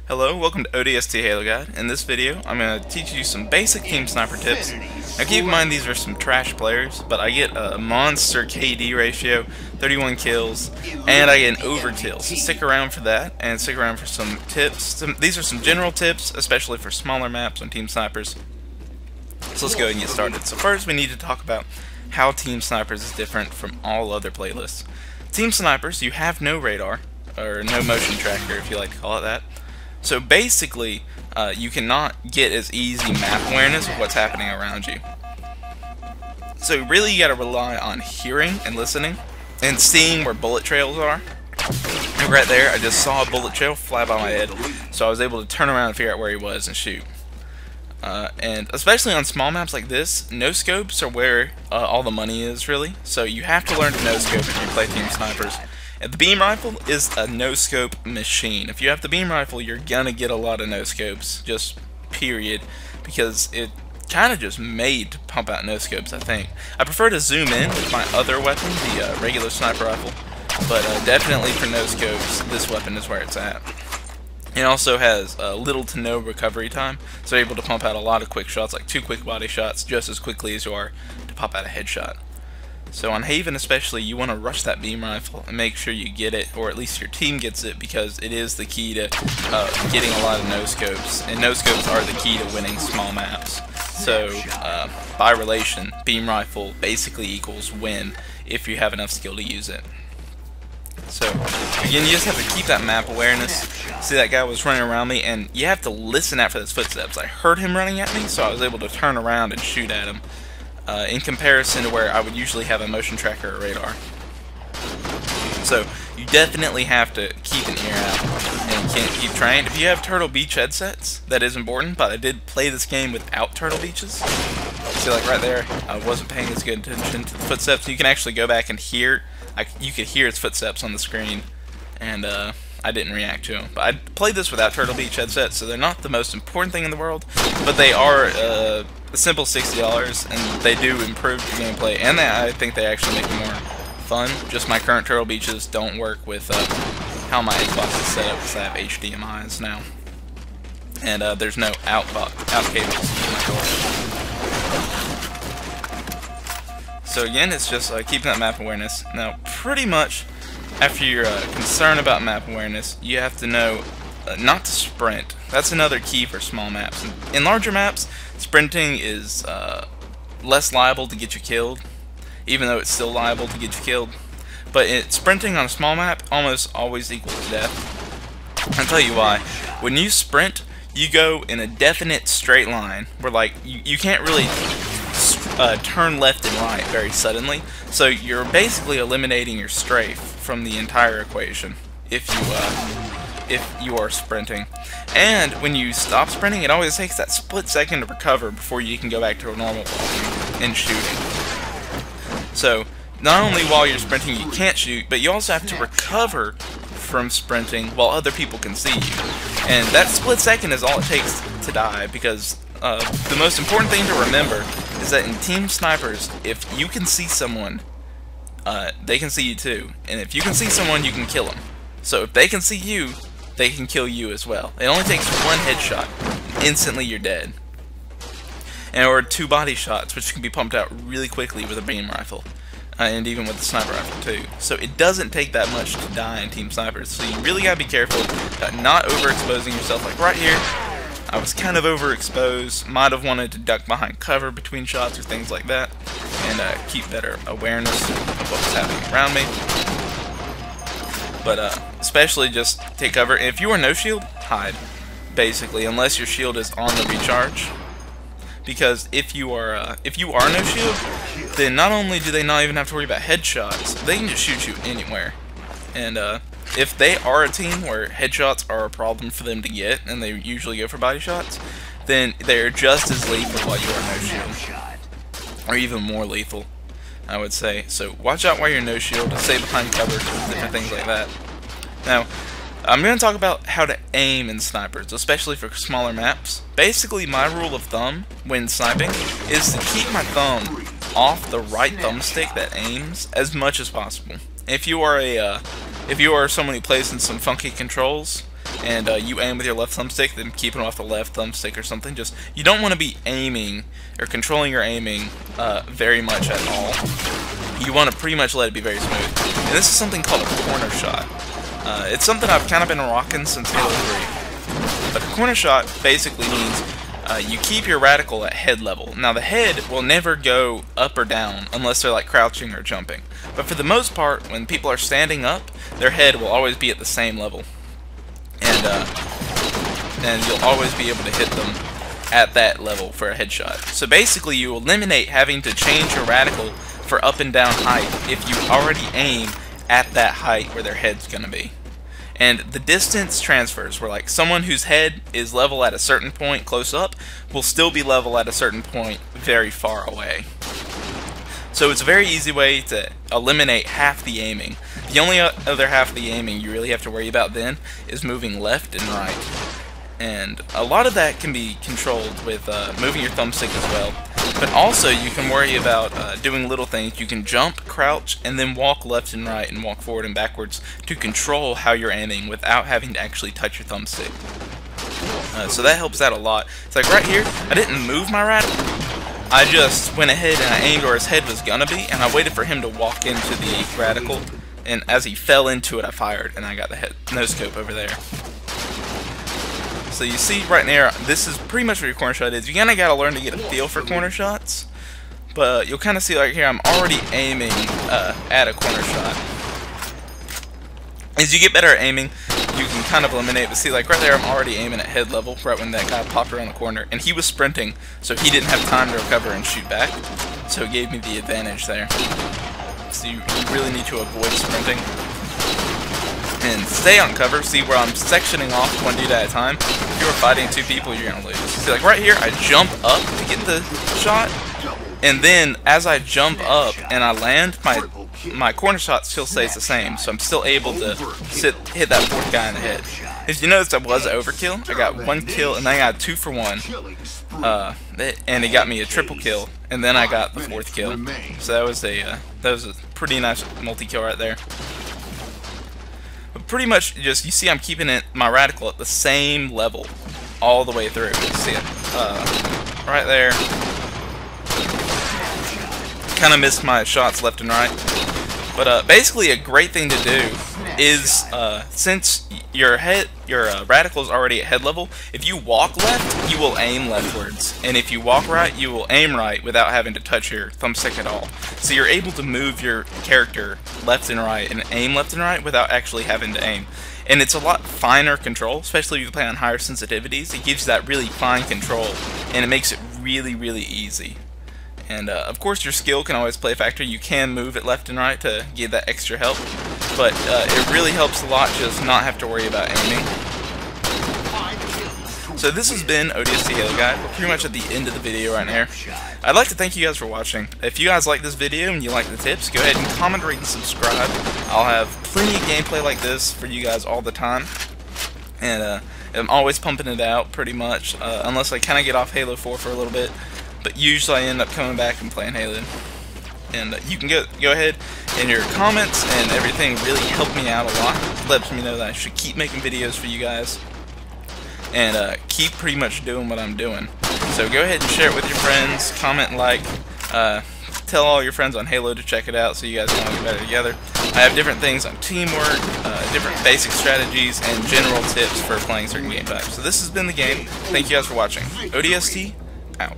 Hello, welcome to ODST Halo Guide. In this video, I'm going to teach you some basic team sniper tips. Now keep in mind these are some trash players, but I get a monster KD ratio, 31 kills, and I get an overkill. So stick around for that, and stick around for some tips. These are some general tips, especially for smaller maps on team snipers. So let's go ahead and get started. So first we need to talk about how team snipers is different from all other playlists. Team snipers, you have no radar, or no motion tracker if you like to call it that. So basically, you cannot get as easy map awareness of what's happening around you. So really you gotta rely on hearing and listening, and seeing where bullet trails are. And right there, I just saw a bullet trail fly by my head, so I was able to turn around and figure out where he was and shoot. And especially on small maps like this, no-scopes are where all the money is, really. So you have to learn to no-scope if you play team snipers. And the beam rifle is a no-scope machine. If you have the beam rifle, you're gonna get a lot of no-scopes, just period, because it kind of just made to pump out no-scopes, I think. I prefer to zoom in with my other weapon, the regular sniper rifle, but definitely for no-scopes, this weapon is where it's at. It also has little to no recovery time, so you're able to pump out a lot of quick shots, like 2 quick body shots, just as quickly as you are to pop out a headshot. So on Haven especially, you want to rush that beam rifle and make sure you get it, or at least your team gets it, because it is the key to getting a lot of no-scopes, and no-scopes are the key to winning small maps. So by relation, beam rifle basically equals win if you have enough skill to use it. So again, you just have to keep that map awareness. See, that guy was running around me, and you have to listen out for his footsteps. I heard him running at me, so I was able to turn around and shoot at him. In comparison to where I would usually have a motion tracker or radar. So you definitely have to keep an ear out and can't keep trying. If you have Turtle Beach headsets, that is important, but I did play this game without Turtle Beaches. See, like right there, I wasn't paying as good attention to the footsteps. You can actually go back and hear, you could hear his footsteps on the screen, and I didn't react to him. But I played this without Turtle Beach headsets, so they're not the most important thing in the world, but they are a simple $60, and they do improve the gameplay, and I think they actually make it more fun. Just my current Turtle Beaches don't work with how my Xbox is set up, because I have HDMIs now, and there's no out cables in my door. So again, it's just keeping that map awareness. Now, pretty much after you're concerned about map awareness, you have to know not to sprint. That's another key for small maps. In larger maps, sprinting is less liable to get you killed, even though it's still liable to get you killed. But sprinting on a small map almost always equals death. I'll tell you why. When you sprint, you go in a definite straight line, where you can't really turn left and right very suddenly. So you're basically eliminating your strafe from the entire equation if you are sprinting. And when you stop sprinting, it always takes that split second to recover before you can go back to a normal walking and shooting. So not only while you're sprinting you can't shoot, but you also have to recover from sprinting while other people can see you. And that split second is all it takes to die, because the most important thing to remember is that in team snipers, if you can see someone, they can see you too. And if you can see someone, you can kill them. So if they can see you, they can kill you as well. It only takes one headshot, and instantly you're dead. Or 2 body shots, which can be pumped out really quickly with a beam rifle. And even with the sniper rifle too. So it doesn't take that much to die in team snipers. So you really gotta be careful about not overexposing yourself. Like right here, I was kind of overexposed. Might have wanted to duck behind cover between shots or things like that, and keep better awareness of what was happening around me. But especially just take cover. And if you are no shield, hide, basically, unless your shield is on the recharge. Because if you are no shield, then not only do they not even have to worry about headshots, they can just shoot you anywhere. And if they are a team where headshots are a problem for them to get, and they usually go for body shots, then they're just as lethal while you are no shield, or even more lethal, I would say. So watch out while you're no shield, stay behind cover, different things like that. Now, I'm going to talk about how to aim in snipers, especially for smaller maps. Basically, my rule of thumb when sniping is to keep my thumb off the right thumbstick that aims as much as possible. If you are someone who plays in some funky controls, and you aim with your left thumbstick, then keeping off the left thumbstick or something. Just, you don't want to be aiming or controlling your aiming very much at all. You want to pretty much let it be very smooth. And this is something called a corner shot. It's something I've kind of been rocking since Halo 3. But a corner shot basically means you keep your radical at head level. Now the head will never go up or down unless they're like crouching or jumping. But for the most part, when people are standing up, their head will always be at the same level. And you'll always be able to hit them at that level for a headshot. So basically you eliminate having to change your radical for up and down height if you already aim at that height where their head's going to be. And the distance transfers, where like someone whose head is level at a certain point close up will still be level at a certain point very far away. So it's a very easy way to eliminate half the aiming. The only other half of the aiming you really have to worry about then is moving left and right. And a lot of that can be controlled with moving your thumbstick as well. But also you can worry about doing little things. You can jump, crouch, and then walk left and right and walk forward and backwards to control how you're aiming without having to actually touch your thumbstick. So that helps out a lot. It's like right here, I didn't move my radical. I just went ahead and I aimed where his head was gonna be, and I waited for him to walk into the radical, and as he fell into it I fired, and I got the no-scope over there. So you see right there, this is pretty much what your corner shot is. You kinda gotta learn to get a feel for corner shots, but you'll kinda see like here I'm already aiming at a corner shot. As you get better at aiming, you can kind of eliminate, but see like right there I'm already aiming at head level right when that guy popped around the corner, and he was sprinting, so he didn't have time to recover and shoot back, so it gave me the advantage there. So you really need to avoid sprinting and stay on cover. See where I'm sectioning off one dude at a time. If you're fighting two people, you're gonna lose. See like right here I jump up to get the shot, and then as I jump up and I land, my corner shot still stays the same, so I'm still able to hit that fourth guy in the head. As you noticed, I was overkill. I got 1 kill, and then I got 2 for 1, and it got me a triple kill, and then I got the 4th kill. So that was a pretty nice multi-kill right there. But pretty much, just you see, I'm keeping my radical at the same level all the way through. You see it right there. Kind of missed my shots left and right. But basically a great thing to do is, since your radical is already at head level, if you walk left, you will aim leftwards. And if you walk right, you will aim right without having to touch your thumbstick at all. So you're able to move your character left and right and aim left and right without actually having to aim. And it's a lot finer control, especially if you play on higher sensitivities. It gives you that really fine control, and it makes it really, really easy. And of course your skill can always play a factor. You can move it left and right to give that extra help, but it really helps a lot just not have to worry about aiming. So this has been ODST Halo Guide. We're pretty much at the end of the video right here. I'd like to thank you guys for watching. If you guys like this video and you like the tips, go ahead and comment, rate, and subscribe. I'll have plenty of gameplay like this for you guys all the time. And I'm always pumping it out pretty much, unless I kind of get off Halo 4 for a little bit. But usually I end up coming back and playing Halo. And you can go ahead, and your comments and everything really help me out a lot. It lets me know that I should keep making videos for you guys, and keep pretty much doing what I'm doing. So go ahead and share it with your friends, comment, like, tell all your friends on Halo to check it out so you guys can all get better together. I have different things on teamwork, different basic strategies, and general tips for playing certain game types. So this has been the game. Thank you guys for watching. ODST, out.